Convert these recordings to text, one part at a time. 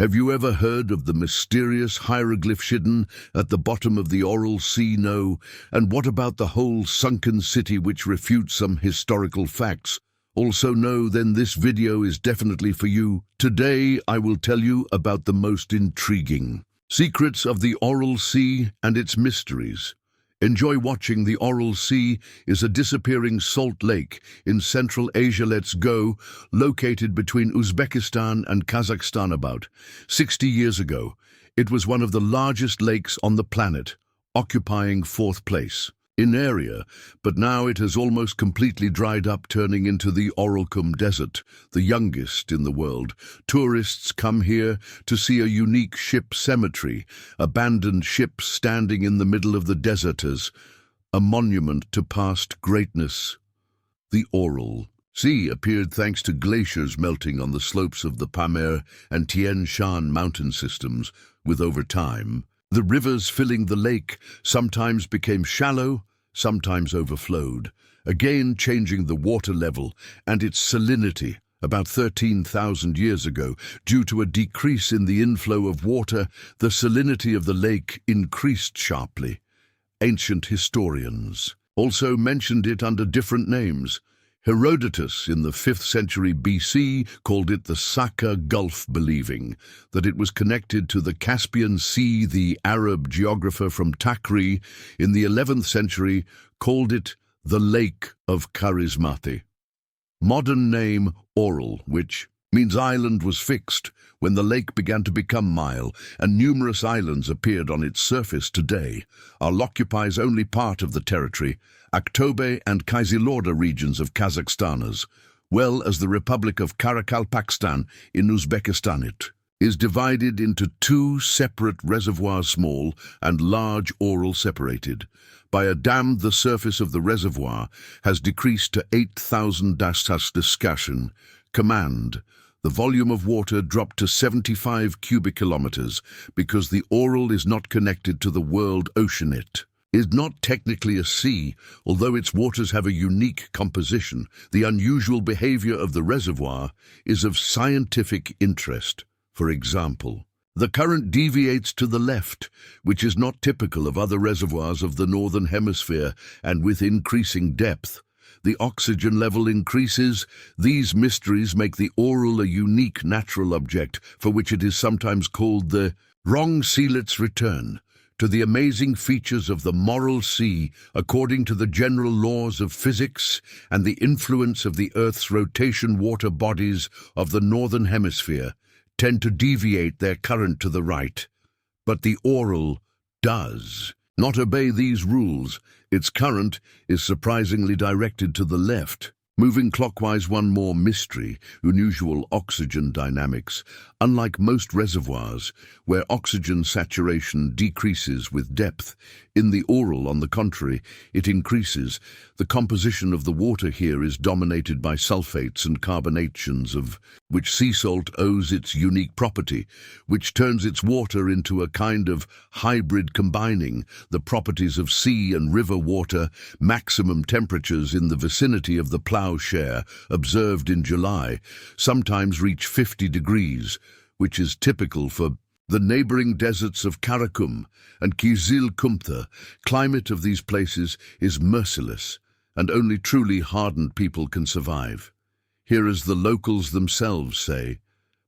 Have you ever heard of the mysterious hieroglyph hidden at the bottom of the Aral Sea? No. And what about the whole sunken city which refutes some historical facts? Also no, then this video is definitely for you. Today I will tell you about the most intriguing secrets of the Aral Sea and its mysteries. Enjoy watching. The Aral Sea is a disappearing salt lake in Central Asia. Let's go. Located between Uzbekistan and Kazakhstan about 60 years ago. It was one of the largest lakes on the planet, occupying fourth place in area, but now it has almost completely dried up, turning into the Aralkum Desert, the youngest in the world. Tourists come here to see a unique ship cemetery, abandoned ships standing in the middle of the desert as a monument to past greatness. The Aral Sea appeared thanks to glaciers melting on the slopes of the Pamir and Tian Shan mountain systems, with over time, the rivers filling the lake sometimes became shallow, sometimes overflowed, again changing the water level and its salinity. About 13,000 years ago, due to a decrease in the inflow of water, the salinity of the lake increased sharply. Ancient historians also mentioned it under different names. Herodotus in the 5th century BC called it the Sakha Gulf, believing that it was connected to the Caspian Sea. The Arab geographer from Takri in the 11th century called it the Lake of Charismati. Modern name Aral, which means island, was fixed when the lake began to become mile, and numerous islands appeared on its surface. Today, Aral occupies only part of the territory, Aktobe and Kyzyloda regions of Kazakhstan, as well as the Republic of Karakalpakstan in Uzbekistan. It is divided into two separate reservoirs, small and large Aral, separated by a dam. The surface of the reservoir has decreased to 8,000 discussion. Command. The volume of water dropped to 75 cubic kilometers because the Aral is not connected to the world ocean. It is not technically a sea, although its waters have a unique composition. The unusual behavior of the reservoir is of scientific interest. For example, the current deviates to the left, which is not typical of other reservoirs of the northern hemisphere, and with increasing depth, the oxygen level increases. These mysteries make the Aral a unique natural object, for which it is sometimes called the wrong sea. Let's return to the amazing features of the Aral Sea. According to the general laws of physics and the influence of the Earth's rotation, water bodies of the northern hemisphere tend to deviate their current to the right. But the Aral does not obey these rules. Its current is surprisingly directed to the left, moving clockwise. One more mystery: unusual oxygen dynamics. Unlike most reservoirs, where oxygen saturation decreases with depth, in the Aral, on the contrary, it increases. The composition of the water here is dominated by sulfates and carbonations, of which sea salt owes its unique property, which turns its water into a kind of hybrid, combining the properties of sea and river water. Maximum temperatures in the vicinity of the plowshare, observed in July, sometimes reach 50 degrees, which is typical for the neighboring deserts of Karakum and Kizil-Kumtha. Climate of these places is merciless, and only truly hardened people can survive. Here, as the locals themselves say,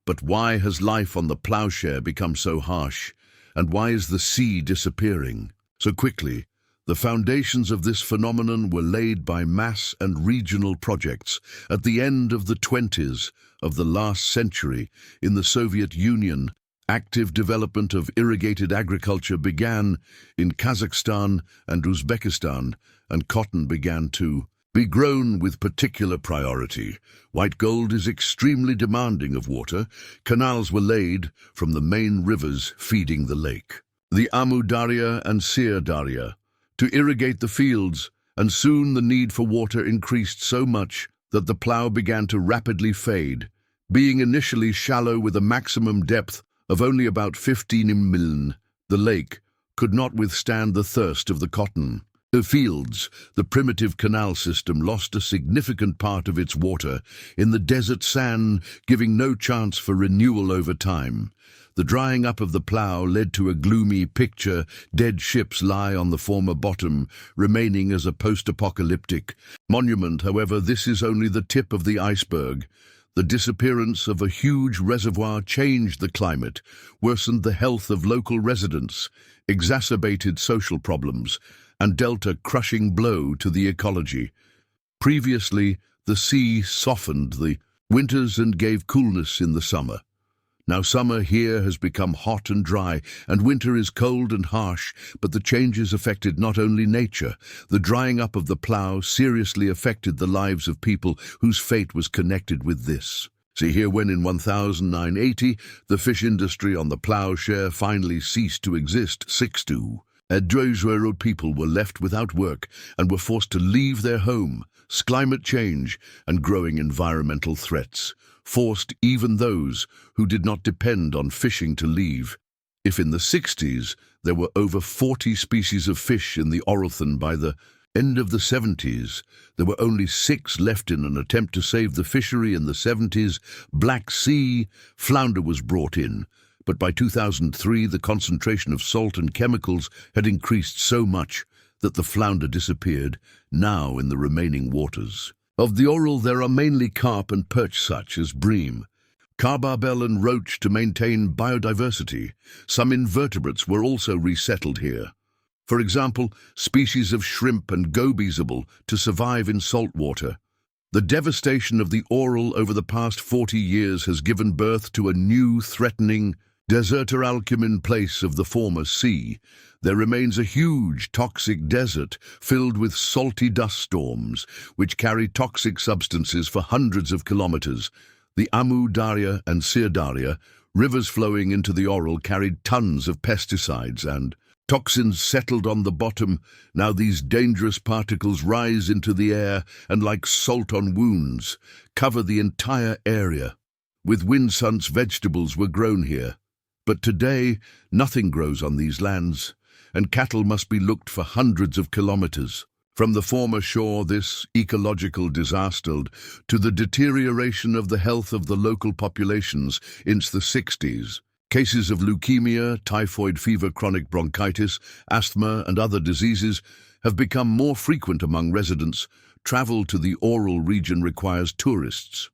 but why has life on the plowshare become so harsh, and why is the sea disappearing so quickly? The foundations of this phenomenon were laid by mass and regional projects at the end of the 20s of the last century. In the Soviet Union, active development of irrigated agriculture began in Kazakhstan and Uzbekistan, and cotton began to be grown with particular priority. White gold is extremely demanding of water. Canals were laid from the main rivers feeding the lake, the Amu Darya and Sir Darya, to irrigate the fields, and soon the need for water increased so much that the plow began to rapidly fade. Being initially shallow with a maximum depth of only about 15 mm, the lake could not withstand the thirst of the cotton. The fields, the primitive canal system, lost a significant part of its water in the desert sand, giving no chance for renewal over time. The drying up of the plough led to a gloomy picture. Dead ships lie on the former bottom, remaining as a post-apocalyptic monument. However, this is only the tip of the iceberg. The disappearance of a huge reservoir changed the climate, worsened the health of local residents, exacerbated social problems, and dealt a crushing blow to the ecology. Previously, the sea softened the winters and gave coolness in the summer. Now summer here has become hot and dry, and winter is cold and harsh, but the changes affected not only nature. The drying up of the plough seriously affected the lives of people whose fate was connected with this. See here, when in 1980, the fish industry on the ploughshare finally ceased to exist, 62. Adroiswero people were left without work and were forced to leave their home. Climate change and growing environmental threats forced even those who did not depend on fishing to leave. If in the 60s there were over 40 species of fish in the Oralthan, by the end of the 70s there were only 6 left. In an attempt to save the fishery in the 70s, Black Sea flounder was brought in, but by 2003 the concentration of salt and chemicals had increased so much that the flounder disappeared. Now in the remaining waters of the Aral there are mainly carp and perch such as bream, carbarbel and roach to maintain biodiversity. Some invertebrates were also resettled here. For example, species of shrimp and gobiesable to survive in salt water. The devastation of the Aral over the past 40 years has given birth to a new threatening desertalcum in place of the former sea. There remains a huge toxic desert filled with salty dust storms, which carry toxic substances for hundreds of kilometers. The Amu Darya and Sir Darya, rivers flowing into the Aral, carried tons of pesticides and toxins settled on the bottom. Now these dangerous particles rise into the air and, like salt on wounds, cover the entire area. With windsons, vegetables were grown here. But today, nothing grows on these lands, and cattle must be looked for hundreds of kilometers. From the former shore, this ecological disaster to the deterioration of the health of the local populations in the 60s. Cases of leukemia, typhoid fever, chronic bronchitis, asthma, and other diseases have become more frequent among residents. Travel to the Aral region requires tourists.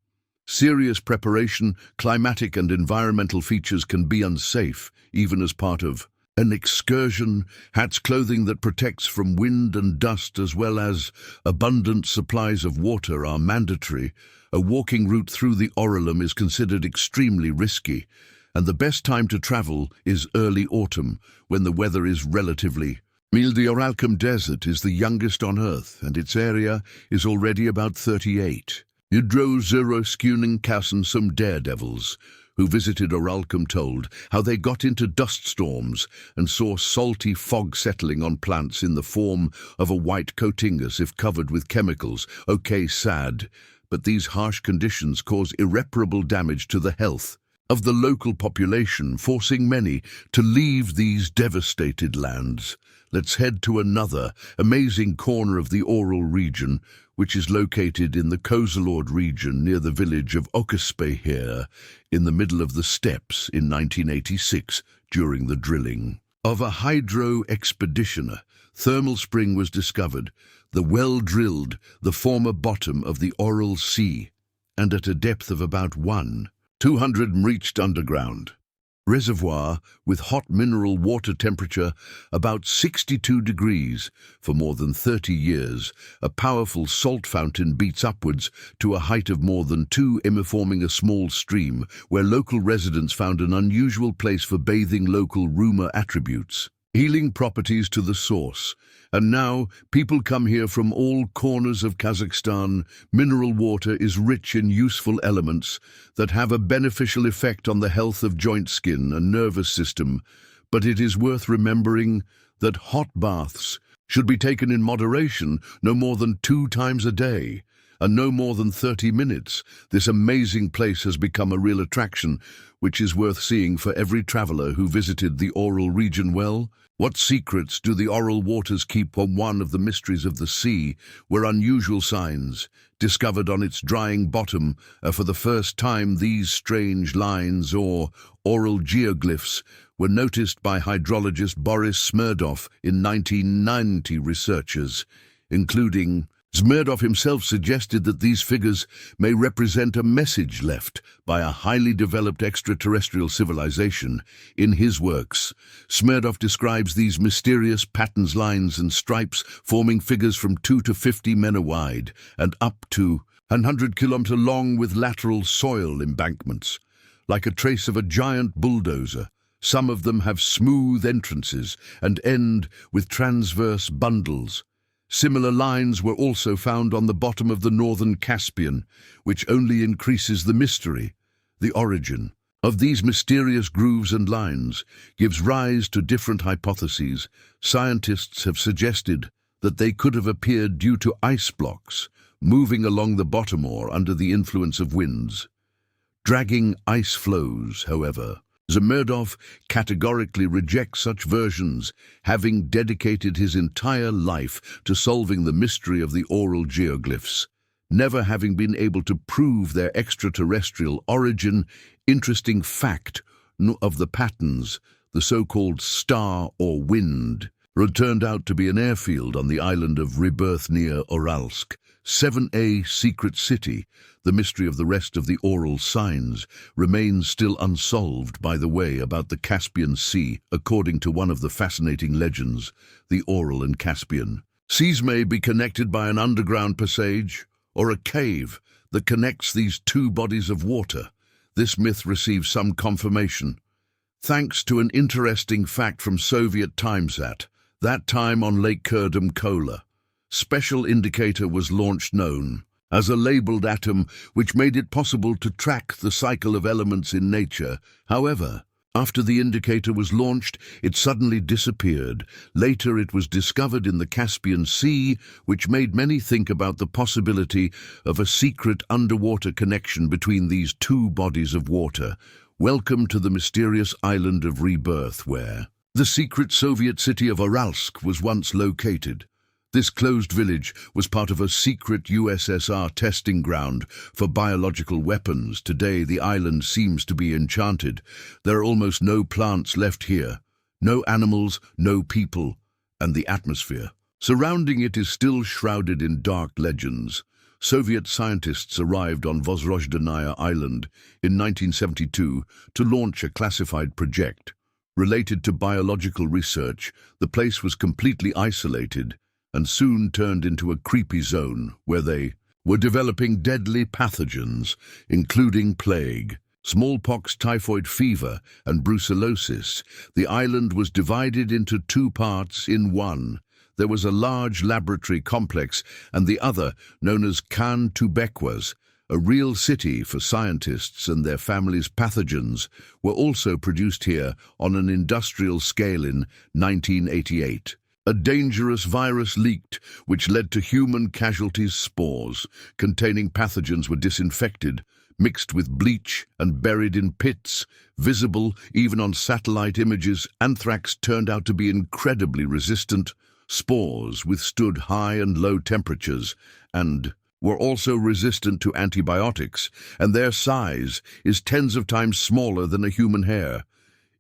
Serious preparation, climatic and environmental features can be unsafe, even as part of an excursion. Hats, clothing that protects from wind and dust, as well as abundant supplies of water are mandatory. A walking route through the Oralum is considered extremely risky, and the best time to travel is early autumn, when the weather is relatively mild. The Oralcum Desert is the youngest on Earth, and its area is already about 38. Some daredevils who visited Oralcum told how they got into dust storms and saw salty fog settling on plants in the form of a white coating as if covered with chemicals. Okay, sad, but these harsh conditions cause irreparable damage to the health of the local population, forcing many to leave these devastated lands. Let's head to another amazing corner of the Aral region, which is located in the Kozalord region near the village of Okaspe here, in the middle of the steppes in 1986 during the drilling of a hydro expedition. A thermal spring was discovered, the well drilled the former bottom of the Aral Sea, and at a depth of about 200 reached underground. Reservoir with hot mineral water temperature about 62 degrees for more than 30 years. A powerful salt fountain beats upwards to a height of more than 2 m, forming a small stream where local residents found an unusual place for bathing. Local rumor attributes healing properties to the source, and now people come here from all corners of Kazakhstan. Mineral water is rich in useful elements that have a beneficial effect on the health of joint, skin, and nervous system, but it is worth remembering that hot baths should be taken in moderation, no more than 2 times a day, and no more than 30 minutes. This amazing place has become a real attraction, which is worth seeing for every traveler who visited the Aral region. Well, what secrets do the Aral waters keep? One of the mysteries of the sea were unusual signs discovered on its drying bottom. For the first time, these strange lines, or Aral geoglyphs, were noticed by hydrologist Boris Smirnov in 1990. Researchers, including Smirnov himself, suggested that these figures may represent a message left by a highly developed extraterrestrial civilization. In his works, Smirnov describes these mysterious patterns, lines and stripes, forming figures from 2 to 50 meter wide and up to 100 kilometers long, with lateral soil embankments, like a trace of a giant bulldozer. Some of them have smooth entrances and end with transverse bundles. Similar lines were also found on the bottom of the northern Caspian, which only increases the mystery. The origin of these mysterious grooves and lines gives rise to different hypotheses. Scientists have suggested that they could have appeared due to ice blocks moving along the bottom or under the influence of winds. Dragging ice flows, however, Smirnov categorically rejects such versions, having dedicated his entire life to solving the mystery of the Aral geoglyphs, never having been able to prove their extraterrestrial origin. Interesting fact of the patterns, the so-called star or wind turned out to be an airfield on the island of Rebirth near Aralsk. 7A secret city. The mystery of the rest of the Aral signs remains still unsolved, by the way, about the Caspian Sea. According to one of the fascinating legends, the Aral and Caspian seas may be connected by an underground passage or a cave that connects these two bodies of water. This myth receives some confirmation thanks to an interesting fact from Soviet timesat. That time on Lake Kurdam-Kola, special indicator was launched known as a labeled atom, which made it possible to track the cycle of elements in nature. However, after the indicator was launched, it suddenly disappeared. Later it was discovered in the Caspian Sea, which made many think about the possibility of a secret underwater connection between these two bodies of water. Welcome to the mysterious island of Rebirth, where the secret Soviet city of Aralsk was once located. This closed village was part of a secret USSR testing ground for biological weapons. Today, the island seems to be enchanted. There are almost no plants left here, no animals, no people, and the atmosphere surrounding it is still shrouded in dark legends. Soviet scientists arrived on Vozrozhdennaya Island in 1972 to launch a classified project related to biological research. The place was completely isolated and soon turned into a creepy zone where they were developing deadly pathogens, including plague, smallpox, typhoid fever, and brucellosis. The island was divided into two parts. In one, there was a large laboratory complex, and the other, known as Khan Tubekwas, a real city for scientists and their families. Pathogens were also produced here on an industrial scale in 1988. A dangerous virus leaked, which led to human casualties. Spores containing pathogens were disinfected, mixed with bleach, and buried in pits, visible even on satellite images. Anthrax turned out to be incredibly resistant. Spores withstood high and low temperatures and were also resistant to antibiotics, and their size is tens of times smaller than a human hair.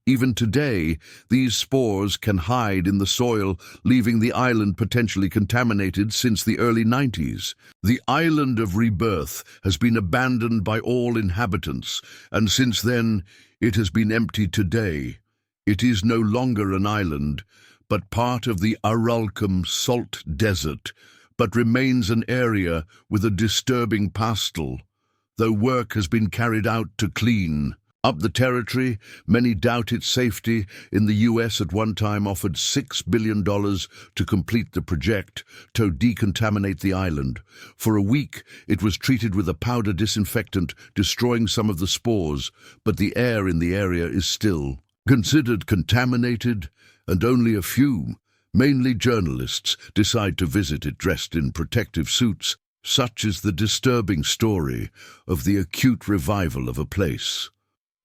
Even today, these spores can hide in the soil, leaving the island potentially contaminated. Since the early 90s, the island of Rebirth has been abandoned by all inhabitants, and since then, it has been empty. Today, it is no longer an island, but part of the Aralkum salt desert, but remains an area with a disturbing pastel, though work has been carried out to clean up the territory. Many doubt its safety. In the US at one time offered $6 billion to complete the project to decontaminate the island. For a week, it was treated with a powder disinfectant, destroying some of the spores, but the air in the area is still considered contaminated, and only a few, mainly journalists, decide to visit it dressed in protective suits. Such is the disturbing story of the acute revival of a place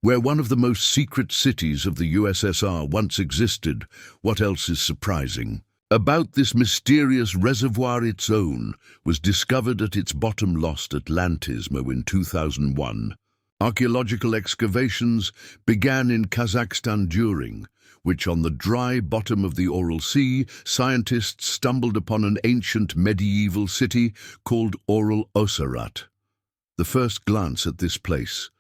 Where one of the most secret cities of the USSR once existed, what else is surprising? About this mysterious reservoir its own was discovered at its bottom lost Atlantismo in 2001. Archaeological excavations began in Kazakhstan during which on the dry bottom of the Aral Sea, scientists stumbled upon an ancient medieval city called Aral Osarat. The first glance at this place,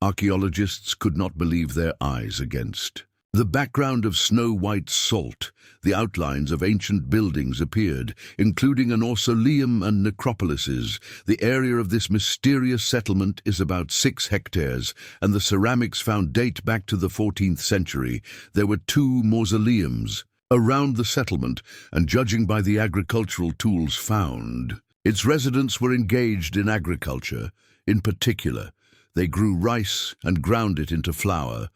archaeologists could not believe their eyes against. The background of snow-white salt, the outlines of ancient buildings appeared, including an mausoleum and necropolises. The area of this mysterious settlement is about 6 hectares, and the ceramics found date back to the 14th century. There were 2 mausoleums around the settlement, and judging by the agricultural tools found, its residents were engaged in agriculture. In particular, they grew rice and ground it into flour.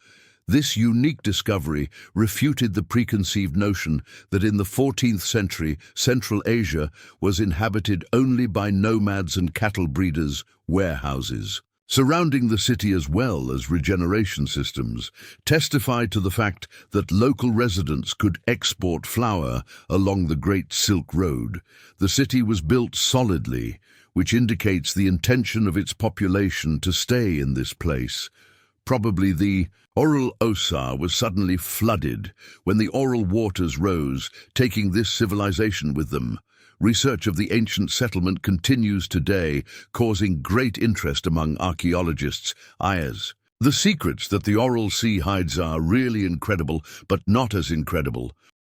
This unique discovery refuted the preconceived notion that in the 14th century, Central Asia was inhabited only by nomads and cattle breeders' warehouses. Surrounding the city as well as regeneration systems testified to the fact that local residents could export flour along the Great Silk Road. The city was built solidly, which indicates the intention of its population to stay in this place. Probably the Aral Sea was suddenly flooded when the Aral waters rose, taking this civilization with them. Research of the ancient settlement continues today, causing great interest among archaeologists. The secrets that the Aral Sea hides are really incredible, but not as incredible.